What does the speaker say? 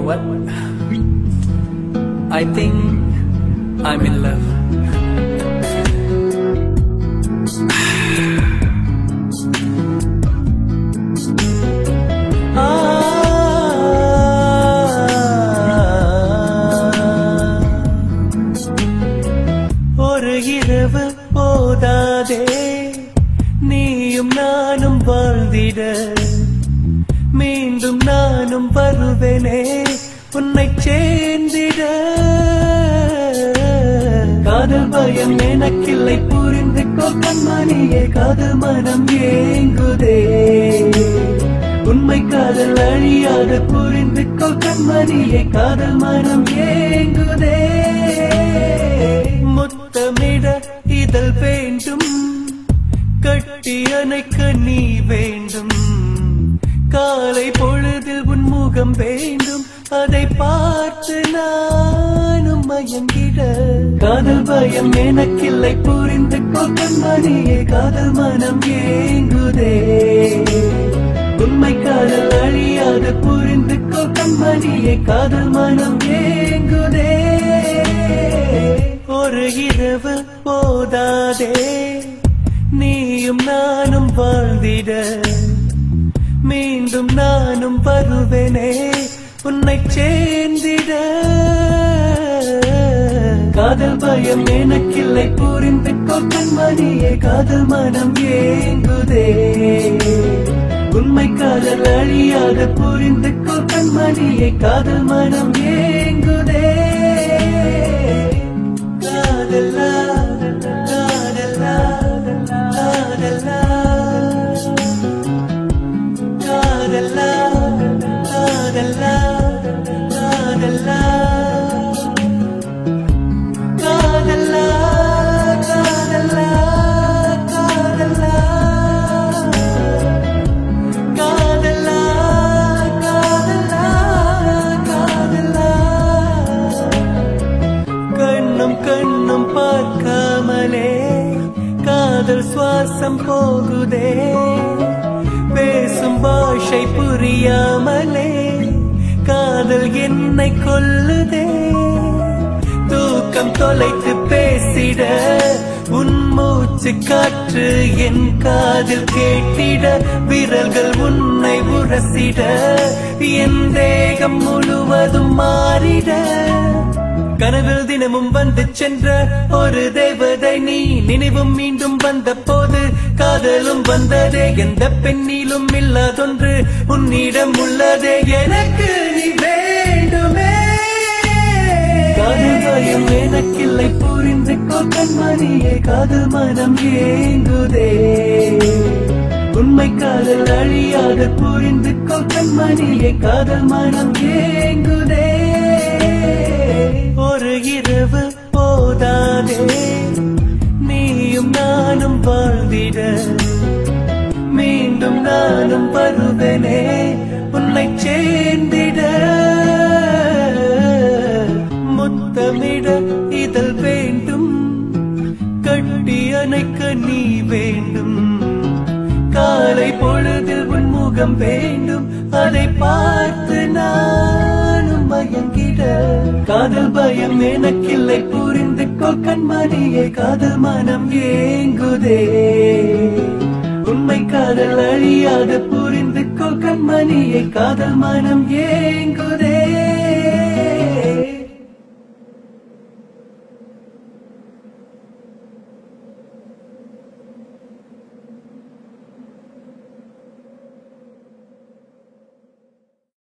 what? I think I'm in love. ஒரு இரவு போதாதே நீயும் நானும் வாழ்ந்திட மீண்டும் நானும் வருவேனே உன்னை சேர்ந்திட காதல் பயம் எனக்கில்லை புரிந்து கொள் கண்மணியே காதல் மனம் ஏங்குதே உண்மை காதல் அழியாது புரிந்து கொள் கண்மணியே காதல் மனம் ஏங்குதே முத்தமிட இதழ் வேண்டும் கட்டி அணைக்க நீ வேண்டும் காலை பொழுதில் உன்முகம் வேண்டும் அதை பார்த்து நானும் மயங்கிட காதல் பயம் எனக்கில்லை புரிந்து கொள் கண்மணியே காதல் மனம் ஏங்குதே உண்மை காதல் அழியாது புரிந்து கொள் கண்மணியே காதல் மனம் ஏங்குதே ஒரு இரவு போதாதே நீயும் நானும் வாழ்ந்திட மீண்டும் நானும் வருவேனே உன்னை சேர்ந்திட காதல் பயம் எனக்கில்லை புரிந்து கொள் கண்மணியே காதல் மனம் ஏங்குதே உண்மை காதல் அழியாது புரிந்து கொள் கண்மணியே காதல் மனம் ஏங்குதே காதலா காதலா காதலா காதலா காதலா காதலா காதலா காதலா காதலா காதலா காதலா காதலா கண்ணும் கண்ணும் பார்க்காமலே காதல் சுவாசம் போகுதே பேசும் பாஷை புரியாமலே காதல் என்னை கொல்லுதே தூக்கம் தொலைத்து பேசிட உன் மூச்சு காற்று என் காதில் கேட்டிட விரல்கள் உன்னை உரசிட என் தேகம் முழுவதும் மாறிட கனவில் தினமும் வந்து சென்ற ஒரு தேவதை நீ நினைவும் மீண்டும் வந்த போது காதலும் வந்ததே எந்த பெண்ணிலும் இல்லாதொன்று உன்னிடம் உள்ளதே எனக்கு நீ வேண்டுமே காதல் பயம் எனக்கில்லை புரிந்து கொள் கண்மணியே காதல் மனம் ஏங்குதே உண்மை காதல் அழியாது புரிந்து கொள் கண்மணியே காதல் மனம் ஏங்குதே ஒரு இரவு போதாதே நீயும் நானும் வாழ்ந்திட மீண்டும் நானும் வருவேனே உன்னை சேர்ந்திட முத்தமிட இதழ் வேண்டும் கட்டி அணைக்க நீ வேண்டும் காலை பொழுதில் உன்முகம் வேண்டும் அதை பார்த்து நானும் மயங்கிட காதல் பயம் எனக்கில்லை புரிந்து கொள் கண்மணியே காதல் மனம் ஏங்குதே உண்மை காதல் அழியாது புரிந்து கொள் கண்மணியே காதல் மனம் ஏங்குதே